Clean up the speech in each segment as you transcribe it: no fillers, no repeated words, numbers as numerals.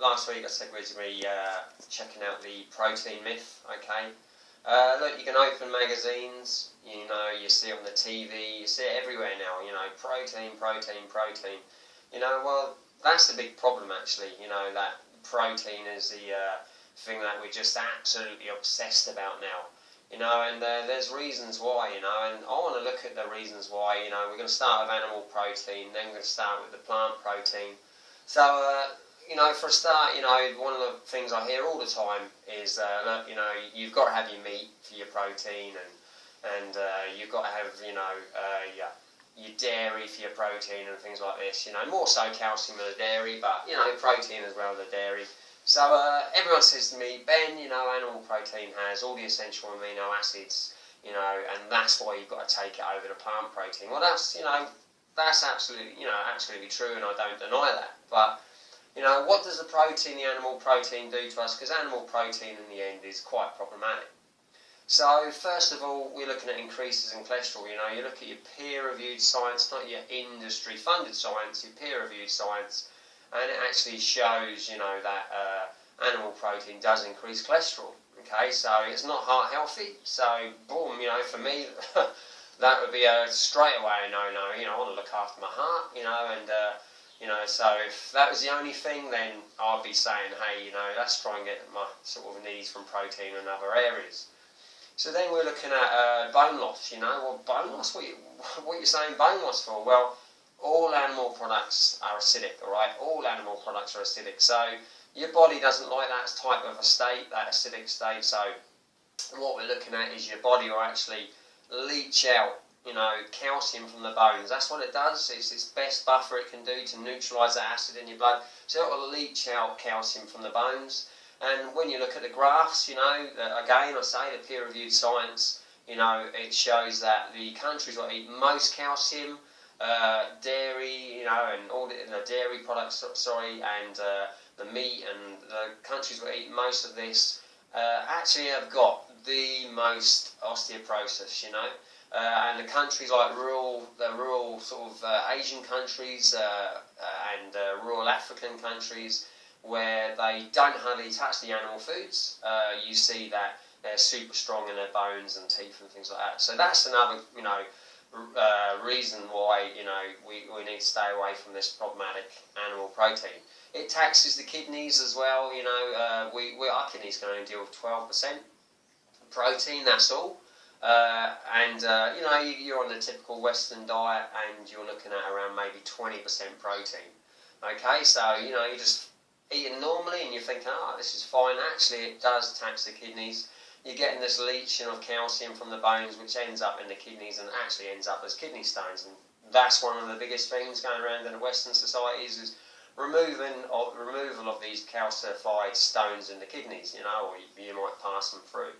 last week I said we're going to be checking out the protein myth, okay? Look, you can open magazines, you know, you see it on the TV, you see it everywhere now, you know, protein, protein, protein. You know, well, that's the big problem actually, you know, that protein is the thing that we're just absolutely obsessed about now. You know, and there's reasons why, you know, and I want to look at the reasons why, you know. We're going to start with animal protein, then we're going to start with the plant protein. So, you know, for a start, you know, one of the things I hear all the time is, look, you know, you've got to have your meat for your protein, and you've got to have, you know, your dairy for your protein and things like this. You know, more so calcium in the dairy, but, you know, protein as well in the dairy. So everyone says to me, Ben, you know, animal protein has all the essential amino acids, you know, and that's why you've got to take it over to plant protein. Well, that's, you know, that's absolutely, you know, absolutely true, and I don't deny that. But, you know, what does the protein, the animal protein, do to us? Because animal protein in the end is quite problematic. So first of all, we're looking at increases in cholesterol. You know, you look at your peer-reviewed science, not your industry-funded science, your peer-reviewed science. And it actually shows, you know, that animal protein does increase cholesterol. Okay, so it's not heart healthy. So, boom, you know, for me, that would be a straight away no. You know, I want to look after my heart. You know, and you know, so if that was the only thing, then I'd be saying, hey, you know, let's try and get my sort of needs from protein in other areas. So then we're looking at bone loss. You know, well, bone loss. What you saying bone loss for? Well, all animal products are acidic, alright? All animal products are acidic. So your body doesn't like that type of a state, that acidic state. So what we're looking at is your body will actually leach out, you know, calcium from the bones. That's what it does. It's its best buffer it can do to neutralise that acid in your blood. So it will leach out calcium from the bones. And when you look at the graphs, you know, again, I say the peer-reviewed science, you know, it shows that the countries that eat most calcium, dairy, you know, and all the dairy products, and the meat, and the countries that eat most of this actually have got the most osteoporosis, you know. And the countries like the rural sort of Asian countries and rural African countries where they don't hardly touch the animal foods, you see that they're super strong in their bones and teeth and things like that. So that's another, you know, reason why, you know, we need to stay away from this problematic animal protein. It taxes the kidneys as well. You know, our kidneys can only deal with 12% protein. That's all. And you know, you're on the typical Western diet, and you're looking at around maybe 20% protein. Okay, so you know, you're just eating normally, and you're thinking, oh, this is fine. Actually, it does tax the kidneys. You're getting this leaching of calcium from the bones, which ends up in the kidneys and actually ends up as kidney stones. And that's one of the biggest things going around in the Western societies is removal of these calcified stones in the kidneys, you know, or you might pass them through.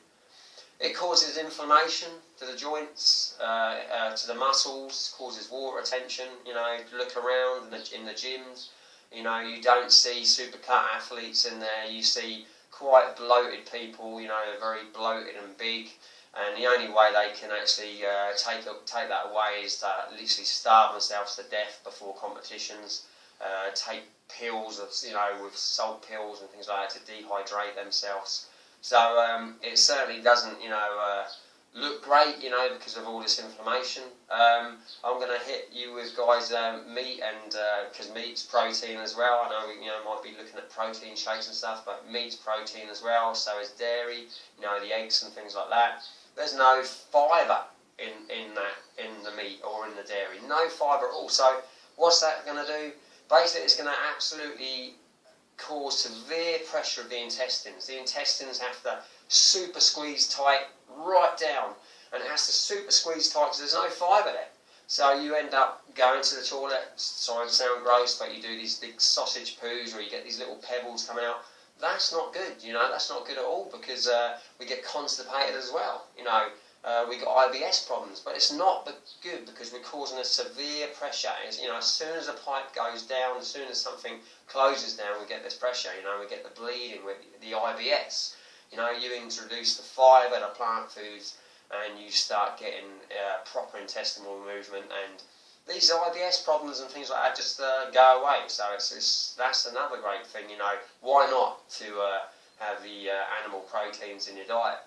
It causes inflammation to the joints, to the muscles, causes water retention. You know, look around in the gyms, you know, you don't see supercut athletes in there, you see quite bloated people, you know, very bloated and big, and the only way they can actually take that away is to literally starve themselves to death before competitions, take pills of, you know, with salt pills and things like that to dehydrate themselves. So it certainly doesn't, you know, look great, you know, because of all this inflammation. I'm going to hit you with, guys, meat, and because meat's protein as well. I know we, you know, might be looking at protein shakes and stuff, but meat's protein as well. So is dairy, you know, the eggs and things like that. There's no fibre in the meat or in the dairy. No fibre at all. So what's that going to do? Basically, it's going to absolutely cause severe pressure of the intestines. The intestines have to super squeeze tight right down, and it has to super squeeze tight because there's no fibre there. So you end up going to the toilet, sorry to sound gross, but you do these big sausage poos, or you get these little pebbles come out. That's not good, you know, that's not good at all, because we get constipated as well, you know. We got IBS problems, but it's not good because we're causing a severe pressure. It's, you know, as soon as a pipe goes down, as soon as something closes down, we get this pressure. You know, we get the bleeding with the IBS. You know, you introduce the fibre, the plant foods, and you start getting proper intestinal movement, and these IBS problems and things like that just go away. So that's another great thing, you know. Why not to have the animal proteins in your diet?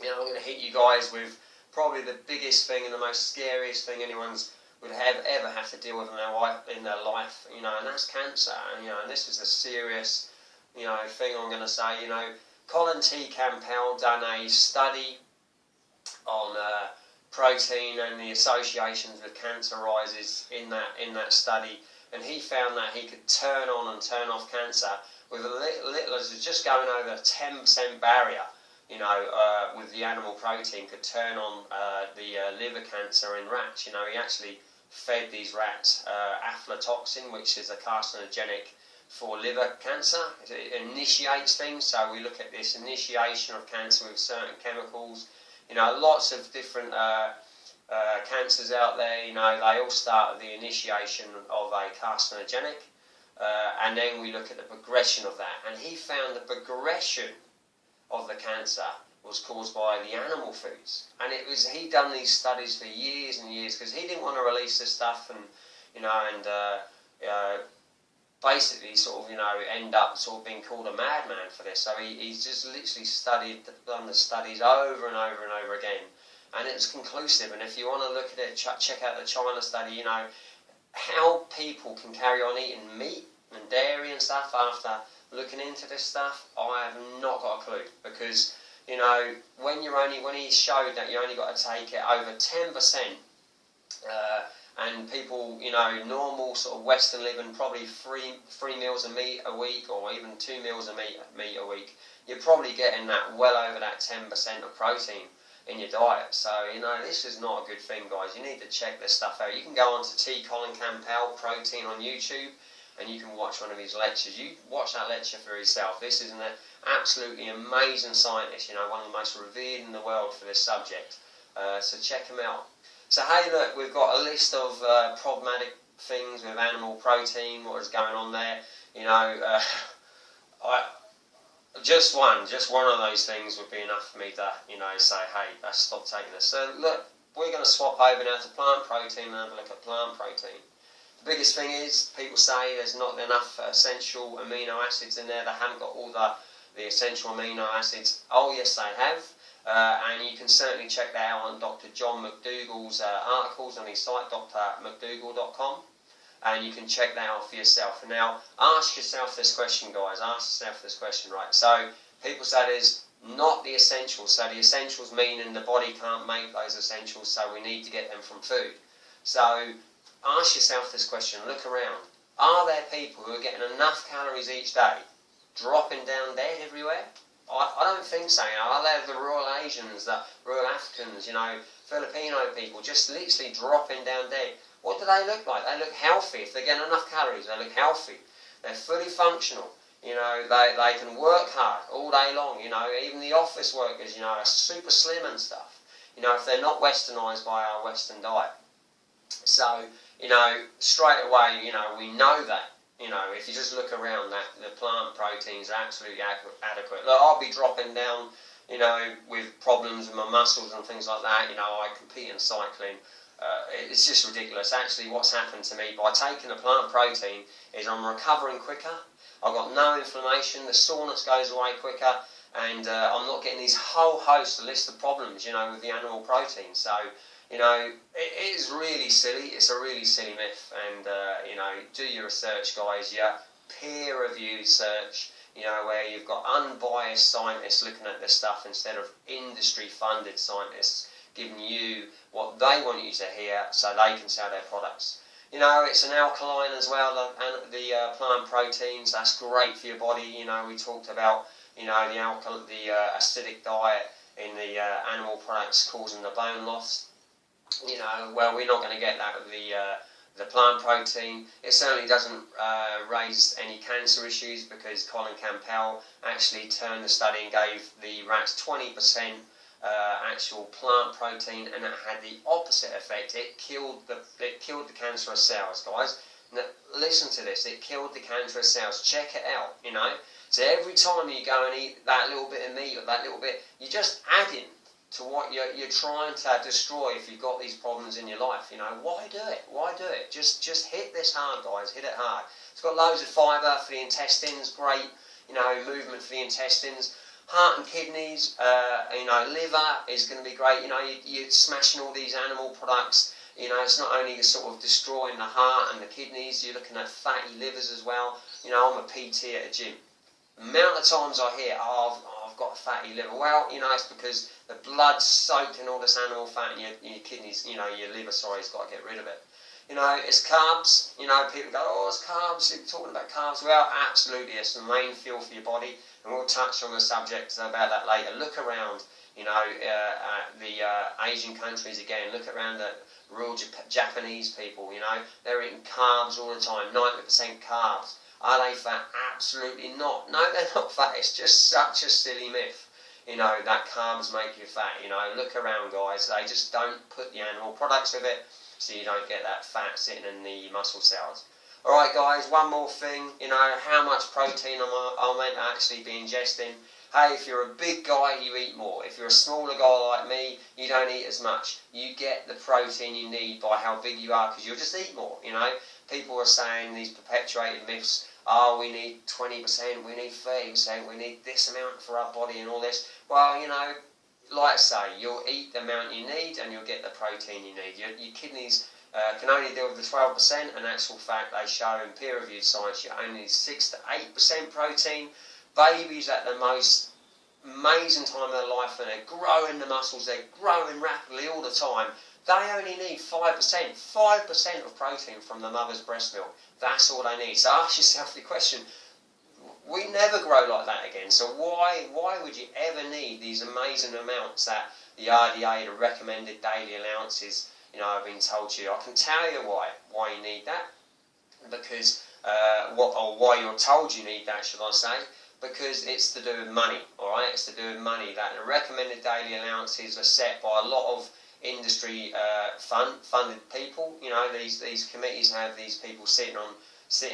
You know, I'm going to hit you guys with probably the biggest thing and the most scariest thing anyone's would ever have to deal with in their life, you know, and that's cancer. And you know, and this is a serious, you know, thing I'm going to say. You know, Colin T. Campbell done a study on protein and the associations with cancer rises in that study, and he found that he could turn on and turn off cancer with a little as just going over a 10% barrier. You know, with the animal protein, could turn on the liver cancer in rats. You know, he actually fed these rats aflatoxin, which is a carcinogenic for liver cancer. It initiates things, so we look at this initiation of cancer with certain chemicals. You know, lots of different cancers out there, you know, they all start at the initiation of a carcinogenic, and then we look at the progression of that. And he found the progression of the cancer was caused by the animal foods, and he'd done these studies for years and years because he didn't want to release this stuff, and you know, and basically sort of, you know, end up sort of being called a madman for this. So he's just literally done the studies over and over and over again, and it was conclusive. And if you want to look at it, check out the China study. You know, how people can carry on eating meat and dairy and stuff after looking into this stuff, I have not got a clue, because you know, when he showed that you only got to take it over 10%, and people, you know, normal sort of Western living, probably three meals of meat a week, or even 2 meals of meat a week, you're probably getting that well over that 10% of protein in your diet. So, you know, this is not a good thing, guys. You need to check this stuff out. You can go on to T. Colin Campbell Protein on YouTube, and you can watch one of his lectures. You watch that lecture for yourself. This is an absolutely amazing scientist, you know, one of the most revered in the world for this subject. So check him out. So hey, look, we've got a list of problematic things with animal protein, what is going on there. You know, just one of those things would be enough for me to, you know, say, hey, let's stop taking this. So look, we're going to swap over now to plant protein and have a look at plant protein. The biggest thing is, people say there's not enough essential amino acids in there. They haven't got all the essential amino acids. Oh yes, they have. And you can certainly check that out on Dr. John McDougall's articles on his site, drmcdougall.com. And you can check that out for yourself. And now, ask yourself this question, guys. Ask yourself this question, right? So, people say there's not the essentials. So, the essentials meaning the body can't make those essentials, so we need to get them from food. So, ask yourself this question. Look around. Are there people who are getting enough calories each day, dropping down dead everywhere? I don't think so. You know, are there the Royal Asians, the Royal Africans, you know, Filipino people just literally dropping down dead? What do they look like? They look healthy. If they're getting enough calories, they look healthy. They're fully functional. You know, they can work hard all day long. You know, even the office workers, you know, are super slim and stuff. You know, if they're not westernised by our Western diet. So, you know, straight away, you know, we know that. You know, if you just look around, that the plant proteins are absolutely adequate. Look, I'll be dropping down, you know, with problems with my muscles and things like that. You know, I compete in cycling. It's just ridiculous. Actually, what's happened to me by taking a plant protein is I'm recovering quicker. I've got no inflammation. The soreness goes away quicker, and I'm not getting these whole host, list of problems, you know, with the animal protein. So, you know, it is really silly. It's a really silly myth, and you know, do your research, guys. Your peer-reviewed search, you know, where you've got unbiased scientists looking at this stuff instead of industry-funded scientists giving you what they want you to hear so they can sell their products. You know, it's an alkaline as well, the plant proteins. That's great for your body. You know, we talked about, you know, the acidic diet in the animal products causing the bone loss. You know, well, we're not going to get that with the plant protein. It certainly doesn't raise any cancer issues, because Colin Campbell actually turned the study and gave the rats 20% actual plant protein, and it had the opposite effect. It killed the cancerous cells, guys. Now, listen to this. It killed the cancerous cells. Check it out. You know. So every time you go and eat that little bit of meat or that little bit, you're just adding to what you're trying to destroy if you've got these problems in your life. You know, why do it? Why do it? Just hit this hard, guys. Hit it hard. It's got loads of fibre for the intestines. Great, you know, movement for the intestines. Heart and kidneys, you know, liver is going to be great. You know, you're smashing all these animal products. You know, it's not only sort of destroying the heart and the kidneys, you're looking at fatty livers as well. You know, I'm a PT at a gym. The amount of times I hear, oh, I've got a fatty liver. Well, you know, it's because the blood's soaked in all this animal fat and your kidneys, you know, your liver, sorry, has got to get rid of it. You know, it's carbs. You know, people go, oh, it's carbs. You're talking about carbs. Well, absolutely, it's the main fuel for your body. And we'll touch on the subject about that later. Look around, you know, the Asian countries again. Look around the rural Japanese people, you know. They're eating carbs all the time, 90% carbs. Are they fat? Absolutely not. No, they're not fat. It's just such a silly myth, you know, that carbs make you fat. You know, look around, guys. They just don't put the animal products with it, so you don't get that fat sitting in the muscle cells. Alright guys, one more thing, you know, how much protein am I meant to actually be ingesting? Hey, if you're a big guy, you eat more. If you're a smaller guy like me, you don't eat as much. You get the protein you need by how big you are, because you'll just eat more, you know. People are saying these perpetuated myths, oh, we need 20%, we need 30%, we need this amount for our body and all this. Well, you know, like I say, you'll eat the amount you need and you'll get the protein you need. Your kidneys can only deal with the 12%, and actual fact they show in peer-reviewed science you only need 6 to 8% protein. Babies at the most amazing time of their life, and they're growing the muscles, they're growing rapidly all the time. They only need 5% of protein from the mother's breast milk. That's all they need. So ask yourself the question, we never grow like that again, so why would you ever need these amazing amounts that the RDA, the recommended daily allowances, you know, I've been told you? I can tell you why you need that, because, why you're told you need that, should I say, because it's to do with money, alright? It's to do with money, that the recommended daily allowances are set by a lot of industry funded people. You know, these committees have these people sitting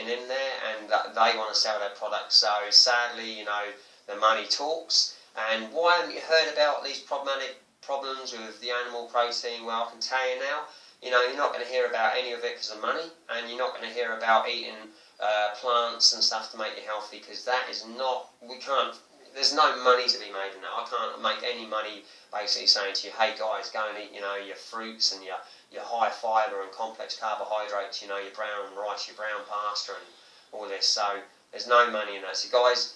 in there, and they want to sell their products. So sadly, you know, the money talks. And why haven't you heard about these problems with the animal protein? Well, I can tell you now, you know, you're not going to hear about any of it because of money, and you're not going to hear about eating plants and stuff to make you healthy, because that is not, there's no money to be made in that. I can't make any money basically saying to you, hey guys, go and eat, you know, your fruits and your high fibre and complex carbohydrates, you know, your brown rice, your brown pasta and all this. So there's no money in that. So guys,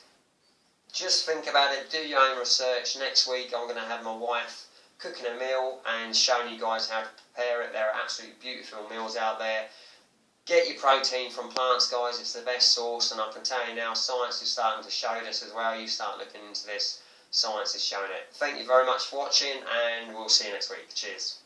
just think about it, do your own research. Next week I'm going to have my wife cooking a meal and showing you guys how to prepare it. There are absolutely beautiful meals out there. Get your protein from plants, guys. It's the best source, and I can tell you now, science is starting to show this as well. You start looking into this, science is showing it. Thank you very much for watching, and we'll see you next week. Cheers.